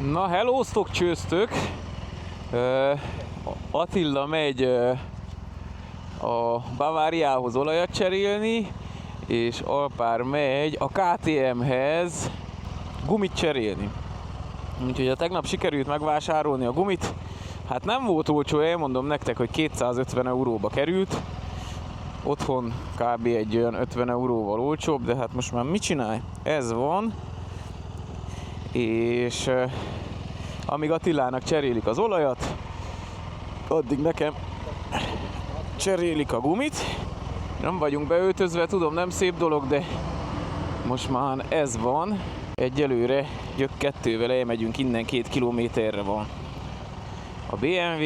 Na, hellóztok, csőztök! Attila megy a Baváriához olajat cserélni, és Alpár megy a KTM-hez gumit cserélni. Úgyhogy a tegnap sikerült megvásárolni a gumit. Hát nem volt olcsó, elmondom nektek, hogy 250 euróba került. Otthon kb. Egy olyan 50 euróval olcsóbb, de hát most már mit csinálj? Ez van. És amíg Attilának cserélik az olajat, addig nekem cserélik a gumit. Nem vagyunk beöltözve, tudom, nem szép dolog, de most már ez van. Egyelőre Gyök 2-vel elmegyünk innen, 2 kilométerre van a BMW,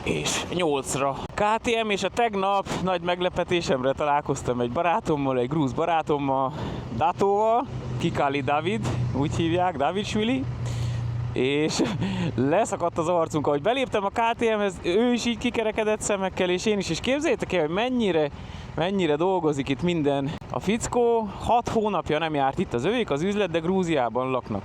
és 8-ra KTM, és a tegnap nagy meglepetésemre találkoztam egy barátommal, egy grúz barátommal, Datóval, Kikali David, úgy hívják, Davidsvili, és leszakadt az arcunk, ahogy beléptem a KTM-hez, ő is így kikerekedett szemekkel, és én is, és képzeljétek el, hogy mennyire dolgozik itt minden. A fickó 6 hónapja nem járt itt, az övék az üzlet, de Grúziában laknak.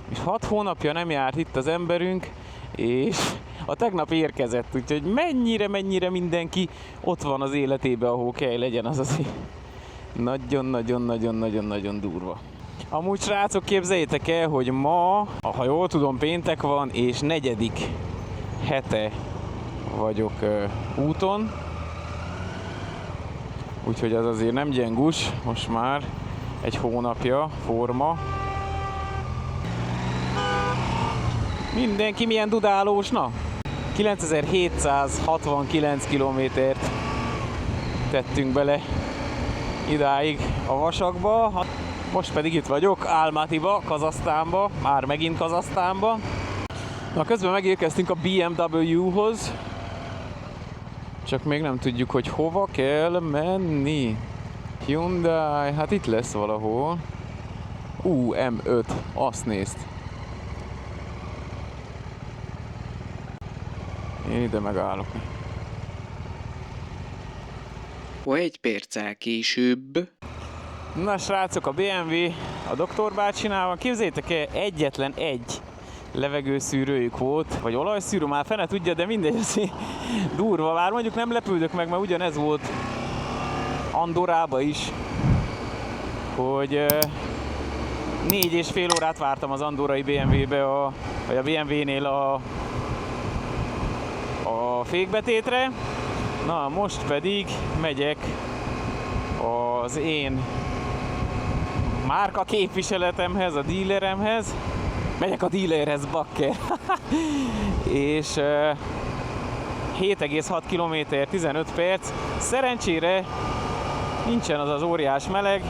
És 6 hónapja nem járt itt az emberünk, és a tegnap érkezett, úgyhogy mennyire mindenki ott van az életében, ahol kell legyen, az azért nagyon durva. Amúgy srácok, képzeljétek el, hogy ma, ha jól tudom, péntek van, és 4. hete vagyok úton. Úgyhogy az azért nem gyengus, most már egy hónapja forma. Mindenki milyen dudálós, na? 9769 kilométert tettünk bele idáig a vasakba. Most pedig itt vagyok, Almatyba, Kazahsztánba, már megint Kazahsztánba. Na, közben megérkeztünk a BMW-hoz. Csak még nem tudjuk, hogy hova kell menni. Hyundai, hát itt lesz valahol. M5, azt nézd. Én ide megállok. Egy perccel később. Na srácok, a BMW a doktor bácsinával, képzeljétek el, egyetlen egy levegőszűrőjük volt, vagy olajszűrő, már fene tudja, de mindegy, ez durva. Már mondjuk nem lepődök meg, mert ugyanez volt Andorrába is, hogy 4,5 órát vártam az andorrai BMW-be, vagy a BMW-nél a fékbetétre. Na, most pedig megyek az én márka képviseletemhez, a díleremhez. Megyek a dílerhez, bakker. És 7,6 km, 15 perc. Szerencsére nincsen az óriás meleg.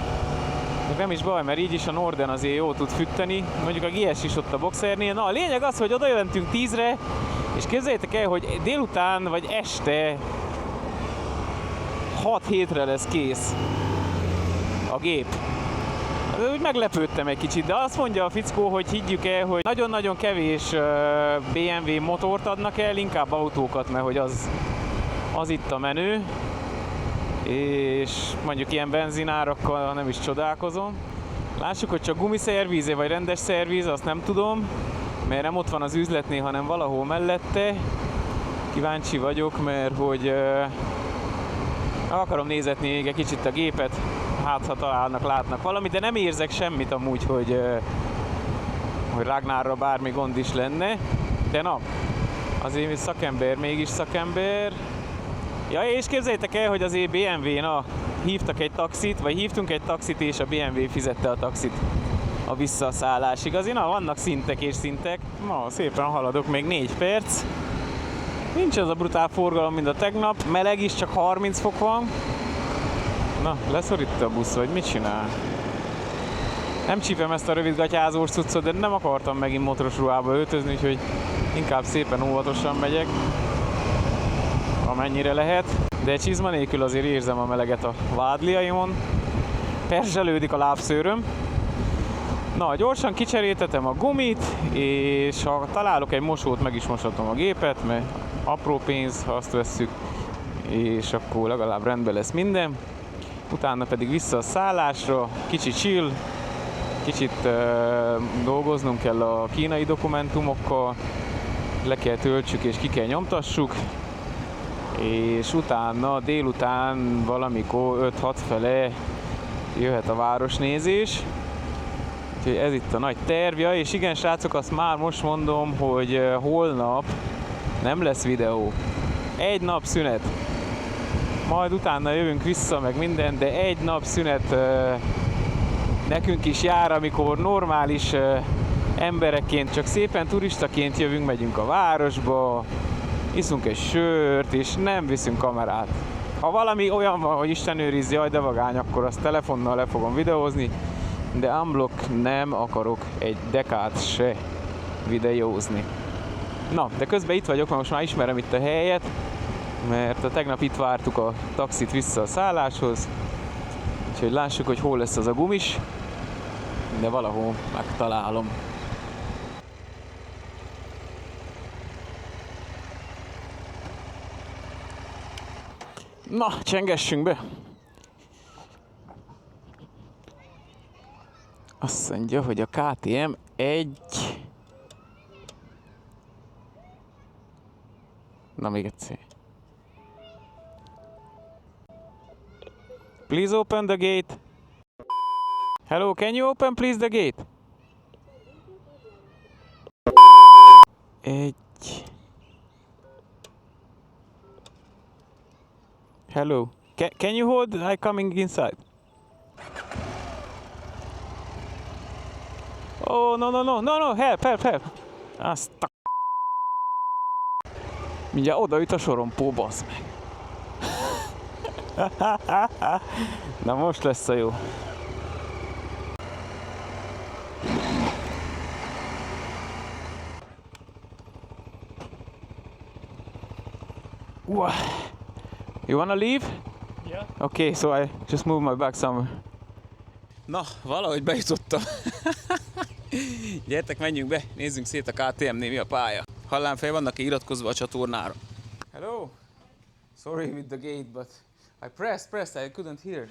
Nem is baj, mert így is a Norden azért jól tud fütteni. Mondjuk a GS is ott a Boxernél. Na, a lényeg az, hogy oda jöttünk 10-re, és képzeljétek el, hogy délután vagy este 6-7-re lesz kész a gép. Úgy meglepődtem egy kicsit, de azt mondja a fickó, hogy higgyük el, hogy nagyon-nagyon kevés BMW motort adnak el, inkább autókat, mert hogy az itt a menő. És mondjuk ilyen benzinárakkal nem is csodálkozom. Lássuk, hogy csak gumiszervíz vagy rendes szervíz, azt nem tudom, mert nem ott van az üzletnél, hanem valahol mellette. Kíváncsi vagyok, mert hogy akarom nézetni még egy kicsit a gépet, hát ha találnak, látnak valamit, de nem érzek semmit amúgy, hogy Ragnarra bármi gond is lenne. De na, azért szakember, mégis szakember. Ja, és képzeljétek el, hogy azért BMW-na hívtunk egy taxit, és a BMW fizette a taxit a visszaszállásig. Azért na, vannak szintek és szintek. Na, szépen haladok, még 4 perc. Nincs az a brutál forgalom, mint a tegnap. Meleg is, csak 30 fok van. Na, leszorít a busz, vagy mit csinál? Nem csípem ezt a rövidgatyázós cuccot, de nem akartam megint motoros ruhába öltözni, úgyhogy inkább szépen óvatosan megyek, amennyire lehet. De csizma nélkül azért érzem a meleget a vádliaimon. Perzselődik a lábszőröm. Na, gyorsan kicseréltetem a gumit, és ha találok egy mosót, meg is moshatom a gépet, mert apró pénz, ha azt vesszük, és akkor legalább rendben lesz minden. Utána pedig vissza a szállásra, kicsi chill, kicsit dolgoznunk kell a kínai dokumentumokkal, le kell töltsük és ki kell nyomtassuk, és utána délután valamikor 5-6 fele jöhet a városnézés. Úgyhogy ez itt a nagy tervja, és igen srácok, azt már most mondom, hogy holnap nem lesz videó. Egy nap szünet. Majd utána jövünk vissza, meg minden, de egy nap szünet nekünk is jár, amikor normális emberekként, csak szépen turistaként jövünk, megyünk a városba, iszunk egy sört, és nem viszünk kamerát. Ha valami olyan van, hogy Isten őrizze, jaj de vagány, akkor azt telefonnal le fogom videózni, de unblock nem akarok egy dekát se videózni. Na, de közben itt vagyok, mert most már ismerem itt a helyet, mert tegnap itt vártuk a taxit vissza a szálláshoz, úgyhogy lássuk, hogy hol lesz az a gumis, de valahol megtalálom. Na, csengessünk be! Azt mondja, hogy a KTM 1... Na, még egyszer. Please open the gate. Hello, can you open please the gate? Egy... Hello. Can you hold? I'm coming inside. Oh, no, help. Azt a... Mindjárt odaüt a sorompó, bassz meg. Na most lesz a jó. You wanna leave? Yeah. Okay, so I just move my bag somewhere. Na, valahogy bejutottam. Gyertek, menjünk be, nézzünk szét a KTM-nél, mi a pálya. Hallám fel vannak-e iratkozva a csatornára? Hello? Sorry with the gate, but I pressed, I couldn't hear.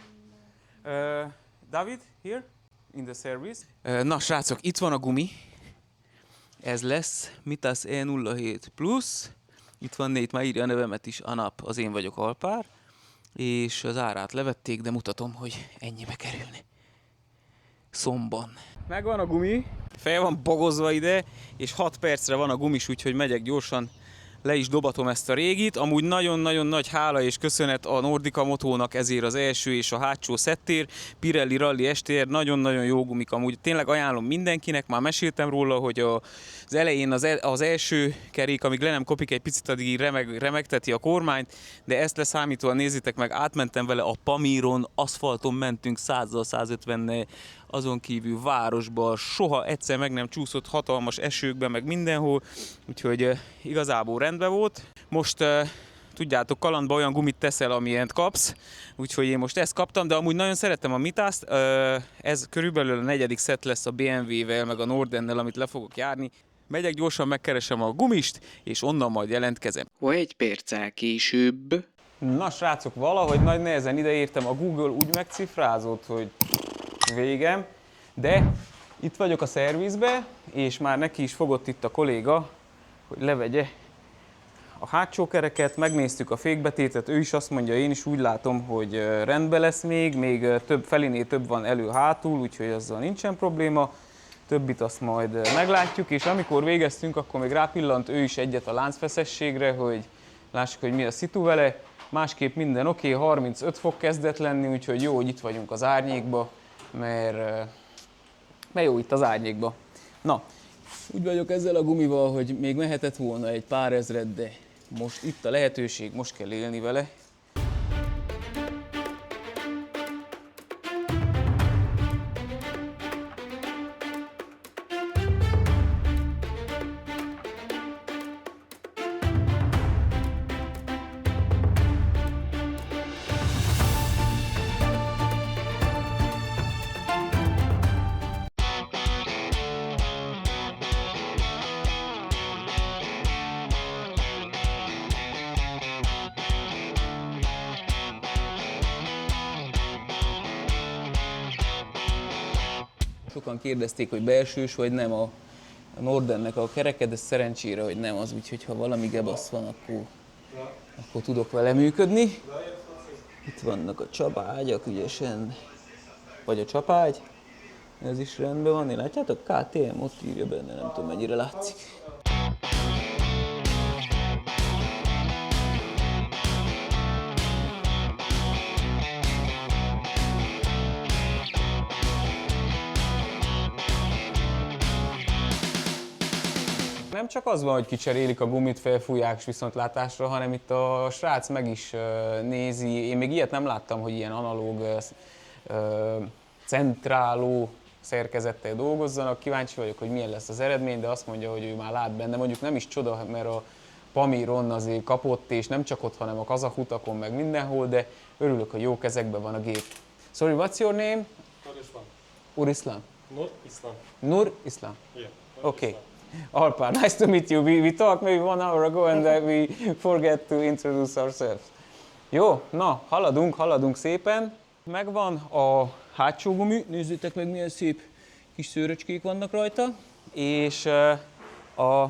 David, here? In the service? Na srácok, itt van a gumi. Ez lesz Mitas E07 Plus. Itt van, itt már írja a nevemet is, Anap, az én vagyok Alpár. És az árát levették, de mutatom, hogy ennyibe kerülne. Szomban. Megvan a gumi, fel van bogozva ide, és 6 percre van a gumis, úgyhogy megyek gyorsan, le is dobatom ezt a régit. Amúgy nagyon-nagyon nagy hála és köszönet a Nordica Motónak ezért az első és a hátsó szettér, Pirelli Rally STR, nagyon-nagyon jó gumik, amúgy tényleg ajánlom mindenkinek, már meséltem róla, hogy az elején az első kerék, amíg le nem kopik egy picit, addig remegteti a kormányt, de ezt leszámítva nézzétek meg, átmentem vele a Pamíron, aszfalton mentünk 100-150-nel, azon kívül városban, soha egyszer meg nem csúszott hatalmas esőkben, meg mindenhol, úgyhogy igazából rendben volt. Most tudjátok, kalandba olyan gumit teszel, amilyent kapsz, úgyhogy én most ezt kaptam, de amúgy nagyon szeretem a Mitaszt, ez körülbelül a 4. szett lesz a BMW-vel, meg a Nordennel, amit le fogok járni. Megyek gyorsan, megkeresem a gumist, és onnan majd jelentkezem. 1 perccel később. Na srácok, valahogy nagy nehezen ideértem, a Google úgy megcifrázott, hogy végem, de itt vagyok a szervizbe, és már neki is fogott itt a kolléga, hogy levegye a hátsó kereket, megnéztük a fékbetétet, ő is azt mondja, én is úgy látom, hogy rendben lesz még felénél több van elő-hátul, úgyhogy azzal nincsen probléma, többit azt majd meglátjuk, és amikor végeztünk, akkor még rápillant ő is egyet a láncfeszességre, hogy lássuk, hogy mi a szitu vele, másképp minden oké, 35 fok kezdett lenni, úgyhogy jó, hogy itt vagyunk az árnyékba, mert jó itt az árnyékba. Na, úgy vagyok ezzel a gumival, hogy még mehetett volna egy pár ezret, de most itt a lehetőség, most kell élni vele. Sokan kérdezték, hogy belsős vagy nem a Nordennek a kereke, de szerencsére, hogy nem az, úgyhogy ha valami gebasz van, akkor tudok vele működni. Itt vannak a csapágyak ügyesen, vagy a csapágy, ez is rendben van. Látjátok, KTM ott írja benne, nem tudom mennyire látszik. Nem csak az van, hogy kicserélik a gumit, felfújják viszontlátásra, hanem itt a srác meg is nézi. Én még ilyet nem láttam, hogy ilyen analóg, centráló szerkezettel dolgozzanak. Kíváncsi vagyok, hogy milyen lesz az eredmény, de azt mondja, hogy ő már lát benne. Mondjuk nem is csoda, mert a Pamiron azért kapott, és nem csak ott, hanem a kazah utakon, meg mindenhol, de örülök, hogy jó kezekben van a gép. Sorry, what's your name? Nur Islam. Nur Islam. Nur Islam. Yeah. Okay. Alpar, nice to meet you. We talked maybe 1 hour ago and we forget to introduce ourselves. Jó, na, haladunk szépen. Megvan a hátsó gumi, nézzétek meg milyen szép kis szőröcskék vannak rajta. És a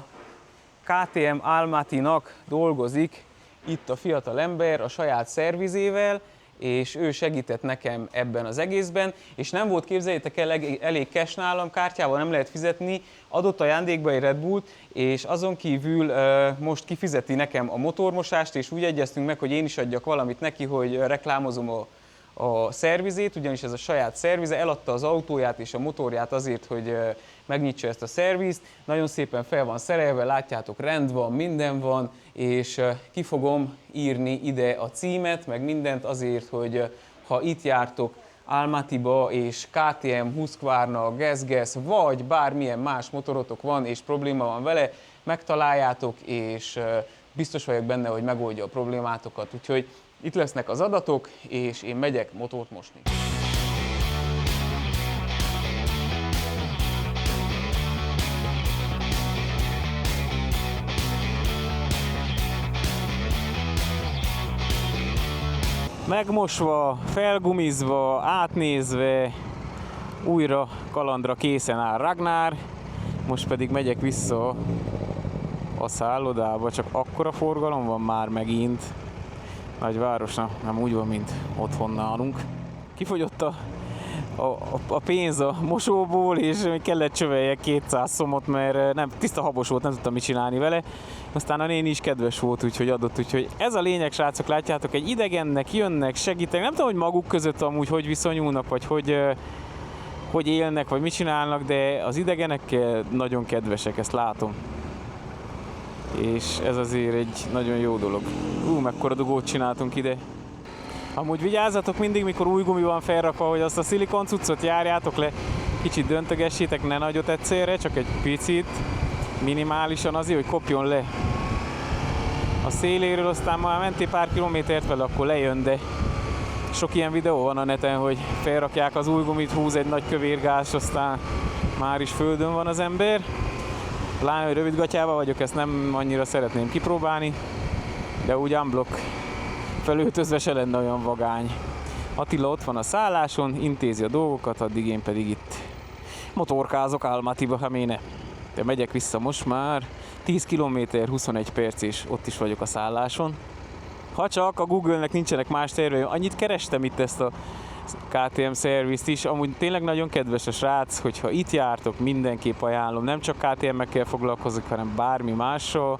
KTM Almaty-nak dolgozik itt a fiatal ember a saját szervizével, és ő segített nekem ebben az egészben, és nem volt, képzeljétek el, elég cash nálam, kártyával nem lehet fizetni, adott ajándékba egy Red Bullt, és azon kívül most kifizeti nekem a motormosást, és úgy egyeztünk meg, hogy én is adjak valamit neki, hogy reklámozom a szervizét, ugyanis ez a saját szervize, eladta az autóját és a motorját azért, hogy megnyitsa ezt a szervizt. Nagyon szépen fel van szerelve, látjátok, rend van, minden van, és ki fogom írni ide a címet, meg mindent azért, hogy ha itt jártok Almatyba és KTM, Husqvarna, GasGas, vagy bármilyen más motorotok van és probléma van vele, megtaláljátok, és biztos vagyok benne, hogy megoldja a problémátokat. Úgyhogy itt lesznek az adatok, és én megyek motort mosni. Megmosva, felgumizva, átnézve, újra kalandra készen áll Ragnar, most pedig megyek vissza a szállodába, csak akkora forgalom van már megint. Nagyvárosnak nem úgy van, mint otthon nálunk. Kifogyott a pénz a mosóból, és kellett csöveljek 200 szomot, mert nem, tiszta habos volt, nem tudtam mit csinálni vele. Aztán a néni is kedves volt, úgyhogy adott, úgyhogy ez a lényeg, srácok, látjátok, egy idegennek jönnek, segítenek, nem tudom, hogy maguk között amúgy hogy viszonyulnak, vagy hogy élnek, vagy mit csinálnak, de az idegenek nagyon kedvesek, ezt látom. És ez azért egy nagyon jó dolog. Mekkora dugót csináltunk ide. Amúgy vigyázzatok mindig, mikor új gumi van felrakva, hogy azt a szilikon cuccot járjátok le, kicsit döntögessétek, ne nagyot egyszerre, csak egy picit, minimálisan azért, hogy kopjon le a széléről, aztán már mentél pár kilométert vele, akkor lejön, de sok ilyen videó van a neten, hogy felrakják az új gumit, húz egy nagy kövérgáz, aztán már is földön van az ember. Lány, hogy rövidgatyában vagyok, ezt nem annyira szeretném kipróbálni, de úgy unblock felöltözve se lenne olyan vagány. Attila ott van a szálláson, intézi a dolgokat, addig én pedig itt motorkázok Almatyba, ha méne. De megyek vissza most már, 10 km, 21 perc, és ott is vagyok a szálláson. Ha csak a Google-nek nincsenek más tervei, annyit kerestem itt ezt a KTM szervizt is, amúgy tényleg nagyon kedves a srác, hogyha itt jártok, mindenképp ajánlom, nem csak KTM-ekkel foglalkozik, hanem bármi mással.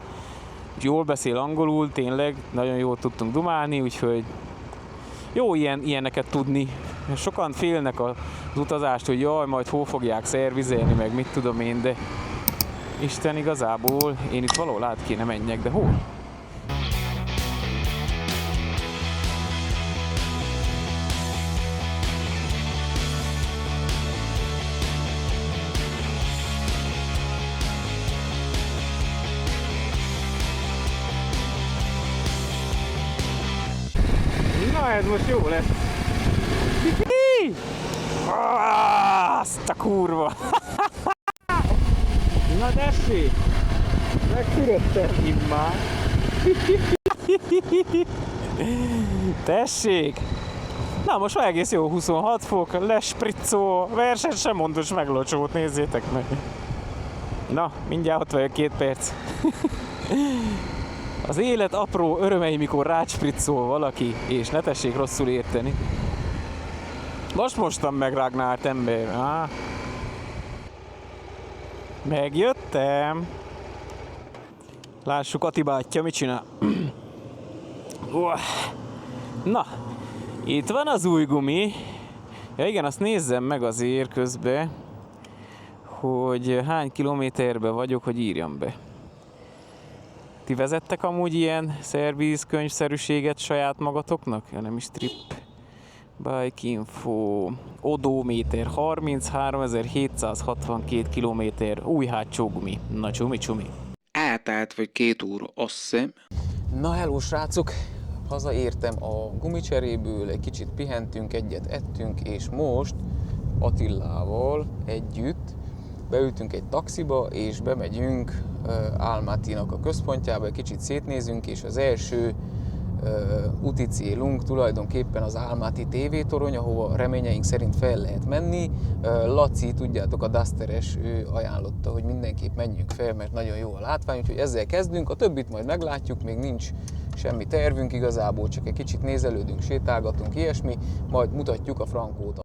Jól beszél angolul, tényleg nagyon jól tudtunk dumálni, úgyhogy jó ilyeneket tudni. Sokan félnek az utazást, hogy jaj, majd hol fogják szervizelni, meg mit tudom én, de Isten igazából én itt valahol át kéne menjek, de hol? Na, ez most jó lesz. Azt a kurva! Na tessék! Megfürödtem immár. Tessék! Na most már egész jó, 26 fok, lespriccó, verset sem mondos meglocsót, nézzétek meg. Na, mindjárt ott vagyok, 2 perc. Az élet apró örömei, mikor rácspriccol valaki, és ne tessék rosszul érteni. Most mostam meg, Ragnárt ember. Megjöttem. Lássuk, Ati bátyja mit csinál. Na, itt van az új gumi. Ja igen, azt nézzem meg azért közben, hogy hány kilométerbe vagyok, hogy írjam be. Ti vezettek amúgy ilyen szervizkönyvszerűséget saját magatoknak? Ja, nem is trip. Bike info. Odométer 33.762 kilométer. Új hátsó gumi. Na csumi. Átállt vagy 2 óra, azt hiszem. Na hello srácok! Hazaértem a gumicseréből, egy kicsit pihentünk, egyet ettünk, és most Attilával együtt beültünk egy taxiba, és bemegyünk Almatynak a központjába, egy kicsit szétnézünk, és az első úti célunk tulajdonképpen az Almaty TV-torony, ahova reményeink szerint fel lehet menni. Laci, tudjátok, a Dusteres, ő ajánlotta, hogy mindenképp menjünk fel, mert nagyon jó a látvány, úgyhogy ezzel kezdünk, a többit majd meglátjuk, még nincs semmi tervünk igazából, csak egy kicsit nézelődünk, sétálgatunk, ilyesmi, majd mutatjuk a frankót.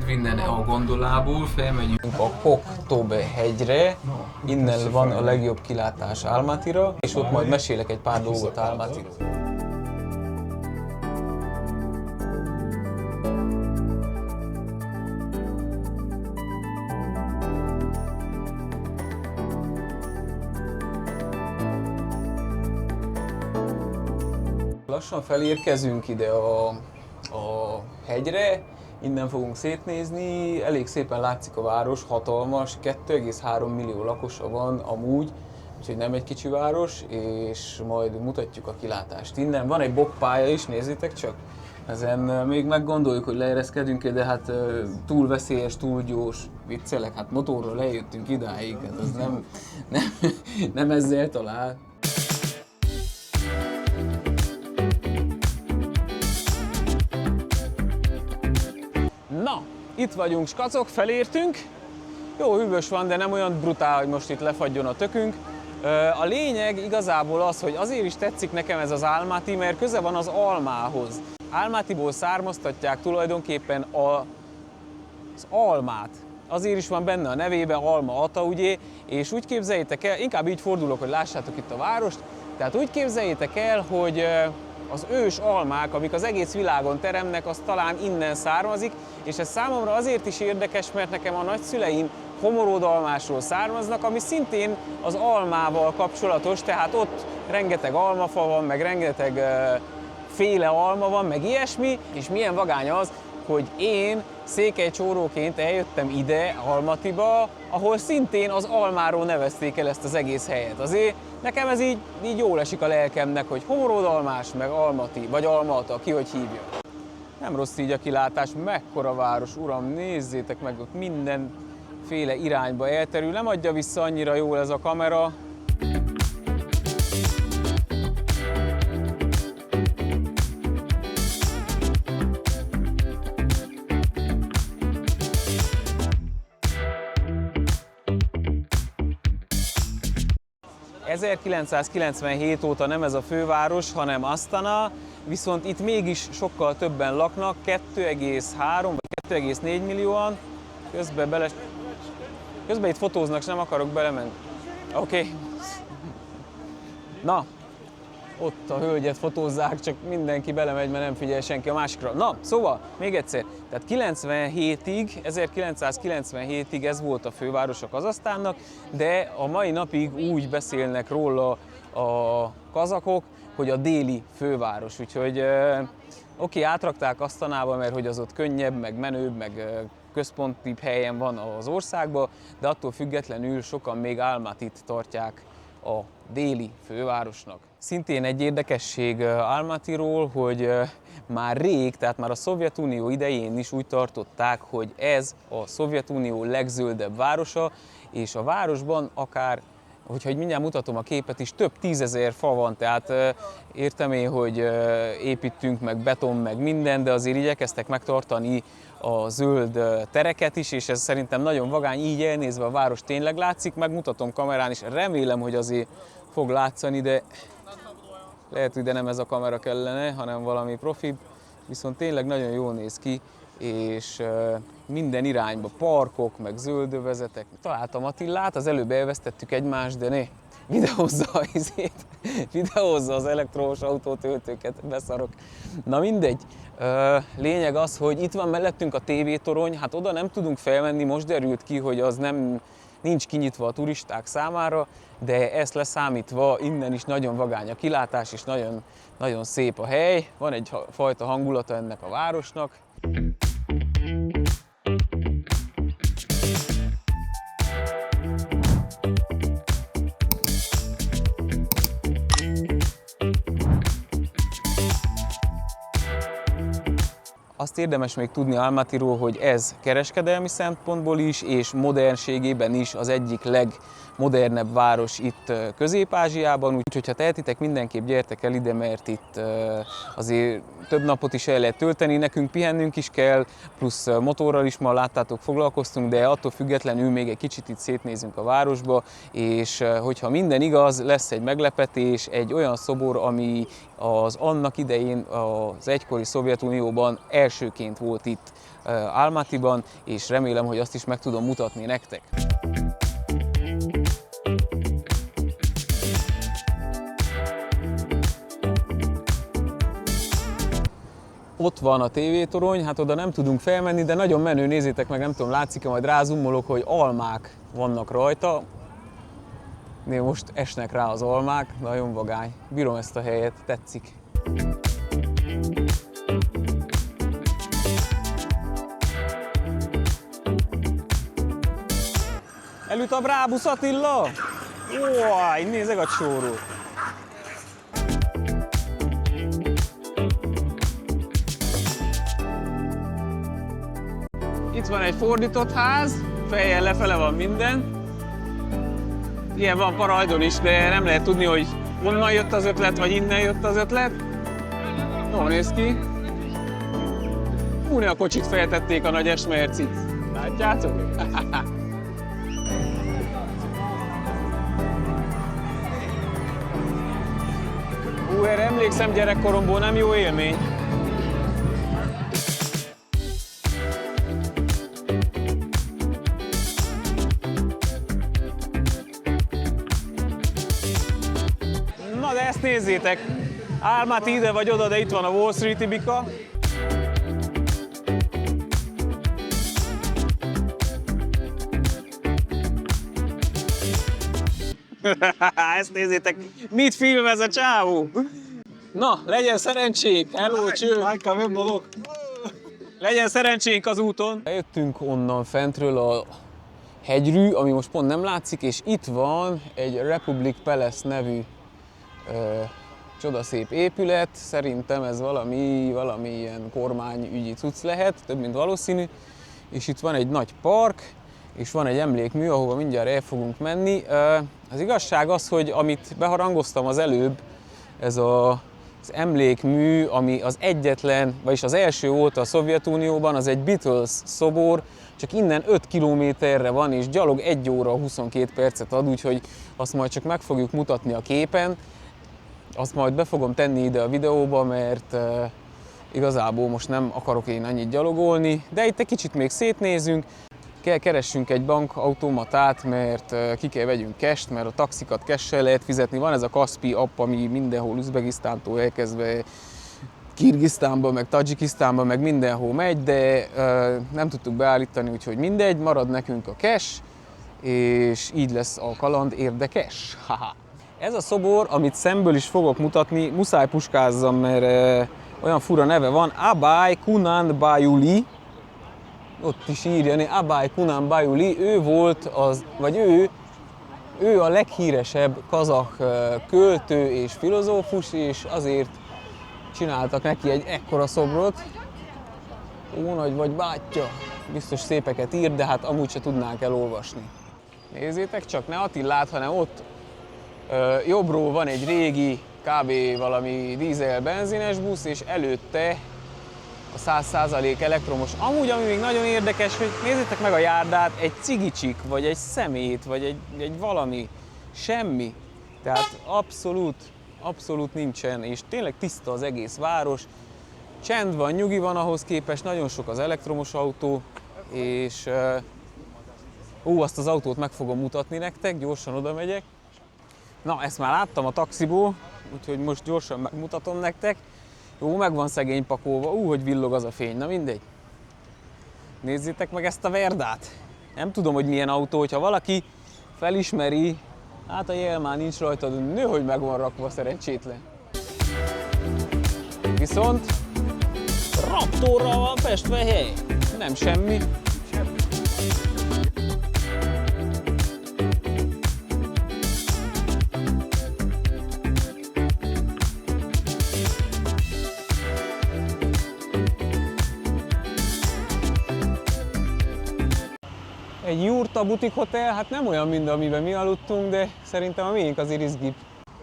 Innen a gondolából felmegyünk a Poktobe hegyre, innen van a legjobb kilátás Almatyra, és ott majd mesélek egy pár dolgot Almatyról. Lassan felérkezünk ide a hegyre, innen fogunk szétnézni, elég szépen látszik a város, hatalmas, 2,3 millió lakosa van amúgy, úgyhogy nem egy kicsi város, és majd mutatjuk a kilátást. Innen van egy bokkpálya is, nézzétek csak, ezen még meggondoljuk, hogy leereszkedünk, de hát túl veszélyes, túl gyors, viccelek, hát motorról lejöttünk idáig, hát az nem ezzel talál. Na, itt vagyunk, skacok, felértünk. Jó, hűvös van, de nem olyan brutál, hogy most itt lefagyjon a tökünk. A lényeg igazából az, hogy azért is tetszik nekem ez az Almaty, mert köze van az almához. Almatyból származtatják tulajdonképpen az almát. Azért is van benne a nevében Alma Ata, ugye, és úgy képzeljétek el, inkább így fordulok, hogy lássátok itt a várost, tehát úgy képzeljétek el, hogy az ős almák, amik az egész világon teremnek, az talán innen származik, és ez számomra azért is érdekes, mert nekem a nagyszüleim Homoródalmásról származnak, ami szintén az almával kapcsolatos, tehát ott rengeteg almafa van, meg rengeteg féle alma van, meg ilyesmi, és milyen vagány az, hogy én székelycsóróként eljöttem ide, Almatyba, ahol szintén az almáról nevezték el ezt az egész helyet. Azért nekem ez így jól esik a lelkemnek, hogy Homoródalmás, meg Almaty, vagy Alma Ata, ki hogy hívja. Nem rossz így a kilátás, mekkora város, uram, nézzétek meg, ott mindenféle irányba elterül, nem adja vissza annyira jól ez a kamera. ...1997 óta nem ez a főváros, hanem Astana, viszont itt mégis sokkal többen laknak, 2,3 vagy 2,4 millióan. Közben itt fotóznak, és nem akarok belemenni. Oké. Na, ott a hölgyet fotózzák, csak mindenki belemegy, mert nem figyel senki a másikra. Na, szóval, még egyszer, tehát 1997-ig ez volt a főváros a Kazahsztánnak, de a mai napig úgy beszélnek róla a kazakok, hogy a déli főváros. Úgyhogy oké, átrakták Asztanába, mert hogy az ott könnyebb, meg menőbb, meg központibb helyen van az országban, de attól függetlenül sokan még Almatyt tartják a déli fővárosnak. Szintén egy érdekesség Almatyról, hogy már rég, tehát már a Szovjetunió idején is úgy tartották, hogy ez a Szovjetunió legzöldebb városa, és a városban akár, hogyha mindjárt mutatom a képet is, több tízezer fa van, tehát értem én, hogy építünk, meg beton, meg minden, de azért igyekeztek megtartani a zöld tereket is, és ez szerintem nagyon vagány, így elnézve a város tényleg látszik, megmutatom kamerán is, remélem, hogy azért fog látszani, de lehet, hogy nem ez a kamera kellene, hanem valami profi, viszont tényleg nagyon jól néz ki, és minden irányba parkok, meg zöldövezetek. Találtam Attilát, az előbb elvesztettük egymást, de ne, videózza az elektromos autótöltőket, beszarok. Na mindegy, lényeg az, hogy itt van mellettünk a tévétorony, hát oda nem tudunk felmenni, most derült ki, hogy az nincs kinyitva a turisták számára, de ezt leszámítva innen is nagyon vagány a kilátás, és nagyon, nagyon szép a hely, van egy fajta hangulata ennek a városnak. Azt érdemes még tudni Almatyról, hogy ez kereskedelmi szempontból is, és modernségében is az egyik legmodernebb város itt Közép-Ázsiában. Úgyhogy ha tehetitek, mindenképp gyertek el ide, mert itt azért több napot is el lehet tölteni, nekünk pihennünk is kell, plusz motorral is ma láttátok, foglalkoztunk, de attól függetlenül még egy kicsit itt szétnézünk a városba, és hogyha minden igaz, lesz egy meglepetés, egy olyan szobor, ami az annak idején az egykori Szovjetunióban elsőként volt itt Almatyban, és remélem, hogy azt is meg tudom mutatni nektek. Ott van a tévétorony, hát oda nem tudunk felmenni, de nagyon menő, nézzétek meg, nem tudom, látszik-e, majd rázoomolok, hogy almák vannak rajta. Most esnek rá az almák, nagyon vagány. Bírom ezt a helyet, tetszik. Elüt a Brábusz Attila! Óaj, nézzek a csóró! Itt van egy fordított ház, fejjel lefele van minden. Ilyen van Parajdon is, de nem lehet tudni, hogy honnan jött az ötlet, vagy innen jött az ötlet. Jól néz ki. Úni a kocsit feltették a nagy esmercit. Látjátok? Erre emlékszem gyerekkoromból, nem jó élmény. Na de ezt nézzétek! Almaty ide vagy oda, de itt van a Wall Street-i bika. Ezt nézzétek, mit filmez a csávó? Na, legyen szerencsénk! Hello, cső! Legyen szerencsénk az úton! Jöttünk onnan fentről a hegyrű, ami most pont nem látszik, és itt van egy Republic Palace nevű csodaszép épület. Szerintem ez valami ilyen kormányügyi cucc lehet, több mint valószínű. És itt van egy nagy park, és van egy emlékmű, ahova mindjárt el fogunk menni. Az igazság az, hogy amit beharangoztam az előbb, ez az emlékmű, ami az egyetlen, vagyis az első volt a Szovjetunióban, az egy Beatles szobor, csak innen 5 kilométerre van, és gyalog 1 óra 22 percet ad, úgyhogy azt majd csak meg fogjuk mutatni a képen. Azt majd be fogom tenni ide a videóba, mert igazából most nem akarok én annyit gyalogolni, de itt egy kicsit még szétnézünk. Keressünk egy bankautomatát, mert ki kell vegyünk cash-t, mert a taxikat cash-sel lehet fizetni. Van ez a Kaspi app, ami mindenhol Üzbegisztántól elkezdve Kirgisztánba, meg Tadzsikisztánba, meg mindenhol megy, de nem tudtuk beállítani, úgyhogy mindegy, marad nekünk a cash, és így lesz a kaland érdekes. Haha. Ez a szobor, amit szemből is fogok mutatni, muszáj puskázzam, mert olyan fura neve van, Abhay Kunand Bhayuli. Ott is írja, Abhay Kunand Bhayuli, ő volt az, vagy ő a leghíresebb kazah költő és filozófus, és azért csináltak neki egy ekkora szobrot. Ó, nagy vagy bátyja, biztos szépeket ír, de hát amúgy se tudnánk elolvasni. Nézzétek csak, ne Attillát, hanem ott jobbról van egy régi, kb. Valami dízel-benzines busz, és előtte a 100% elektromos. Amúgy, ami még nagyon érdekes, hogy nézzétek meg a járdát, egy cigicsik, vagy egy szemét, vagy egy valami, semmi. Tehát abszolút nincsen, és tényleg tiszta az egész város. Csend van, nyugi van ahhoz képest, nagyon sok az elektromos autó, és azt az autót meg fogom mutatni nektek, gyorsan oda megyek. Na, ezt már láttam a taxiból, úgyhogy most gyorsan megmutatom nektek. Jó, meg van szegény pakolva, hogy villog az a fény, na mindegy. Nézzétek meg ezt a Verdát. Nem tudom, hogy milyen autó, hogyha valaki felismeri, hát a jel már nincs rajta, de nő, hogy meg van rakva, szerencsétlen. Viszont Raptorral van festve hely, nem semmi. Egy jurta butik hotel, hát nem olyan, mint amiben mi aludtunk, de szerintem a miénk azért izgibb.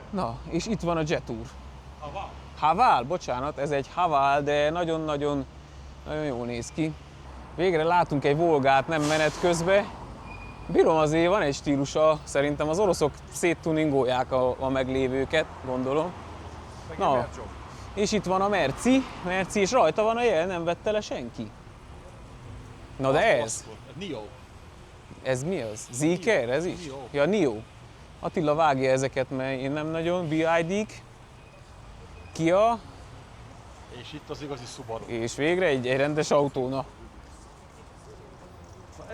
Na, és itt van a Jetour. Haval, bocsánat, ez egy Haval, de nagyon jól néz ki. Végre látunk egy Volgát, nem menet közben. Bírom, azért van egy stílusa, szerintem az oroszok széttuningolják a meglévőket, gondolom. Na, és itt van a Merci, és rajta van a jel, nem vette le senki. Na de ez? Nio. Ez mi az? Zeekr, ez is? Nio. Ja, Nio. Attila vágja ezeket, mert én nem nagyon. BID-k. Kia. És itt az igazi Subaru. És végre egy rendes autó, na.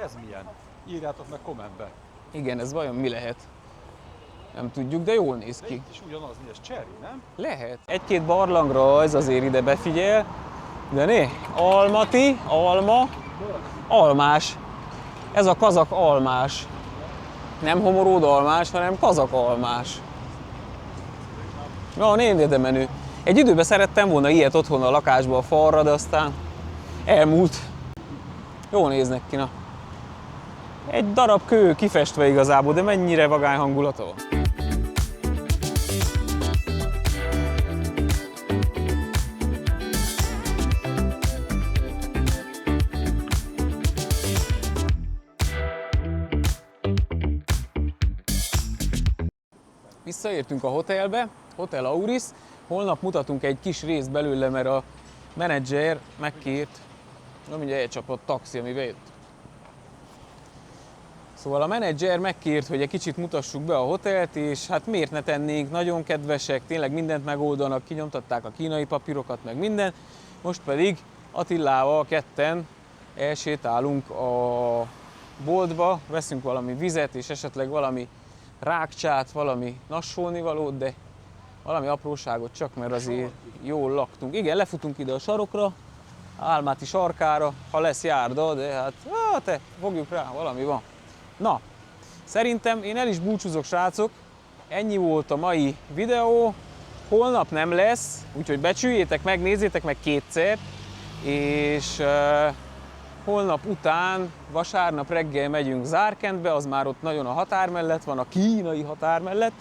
Ez milyen? Írjátok meg kommentbe. Igen, ez vajon mi lehet? Nem tudjuk, de jól néz De ki. itt is ugyanaz, mi ez Cherry, nem? Lehet. Egy-két barlangrajz azért ide befigyel. De né, Almati, alma, almás. Ez a kazak almás. Nem homoród almás, hanem kazak almás. Na, nézd, de menő. Egy időben szerettem volna ilyet otthon a lakásba a falra, de aztán elmúlt. Jól néznek ki, na. Egy darab kő kifestve igazából, de mennyire vagány hangulata van. Visszaértünk a hotelbe, Hotel Auris. Holnap mutatunk egy kis részt belőle, mert a menedzser megkért, nem ugye elcsapott taxi, ami bejött. Szóval a menedzser megkért, hogy egy kicsit mutassuk be a hotelt, és hát miért ne tennénk, nagyon kedvesek, tényleg mindent megoldanak, kinyomtatták a kínai papírokat, meg minden. Most pedig Attilával ketten elsétálunk a boltba, veszünk valami vizet, és esetleg valami rákcsát, valami nassolnivalót, de valami apróságot csak, mert azért jól laktunk. Igen, lefutunk ide a sarokra, Álmáti sarkára, ha lesz járda, de hát fogjuk rá, valami van. Na, szerintem én el is búcsúzok, srácok. Ennyi volt a mai videó. Holnap nem lesz, úgyhogy becsüljétek meg, nézzétek meg kétszer. És holnap után, vasárnap reggel megyünk Zárkentbe, az már ott nagyon a határ mellett van, a kínai határ mellett.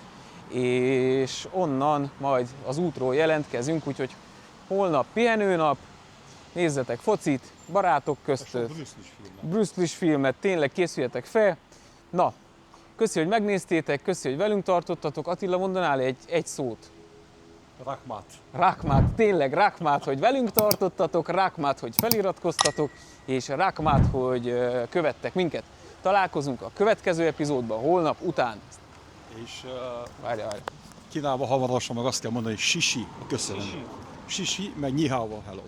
És onnan majd az útról jelentkezünk, úgyhogy holnap pihenőnap, nézzetek focit, barátok között, Bruce Lee filmet, tényleg készüljetek fel. Na, köszi, hogy megnéztétek, köszi, hogy velünk tartottatok. Attila, mondanál egy szót? Rakmat. Rakmát, tényleg Rakmát, hogy velünk tartottatok, Rakmát, hogy feliratkoztatok, és Rakmát, hogy követtek minket. Találkozunk a következő epizódban holnap után. És Várj. Kínálva hamarosan meg azt kell mondani, sisi, köszönöm. Sisi, meg nyihával, hello.